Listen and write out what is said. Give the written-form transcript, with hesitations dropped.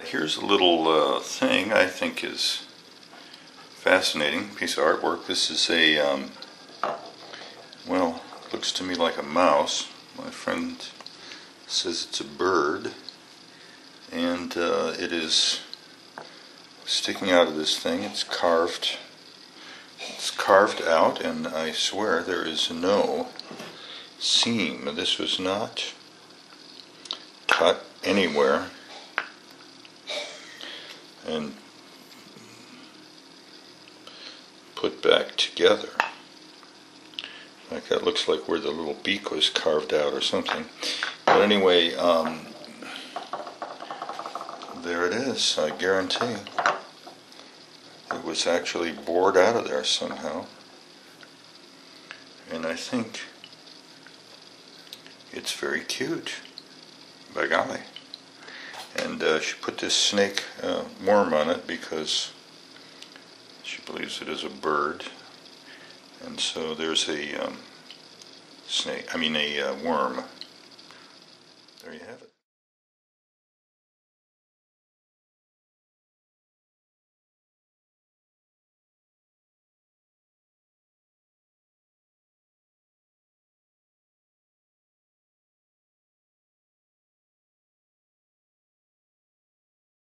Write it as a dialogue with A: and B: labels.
A: Here's a little thing I think is fascinating piece of artwork. This is a, well, looks to me like a mouse. My friend says it's a bird, and it is sticking out of this thing. It's carved out, and I swear there is no seam. This was not cut anywhere and put back together. Like that looks like where the little beak was carved out or something. But anyway, there it is, I guarantee. It was actually bored out of there somehow. And I think it's very cute, by golly. And she put this snake worm on it because she believes it is a bird. And so there's a worm. There you have it.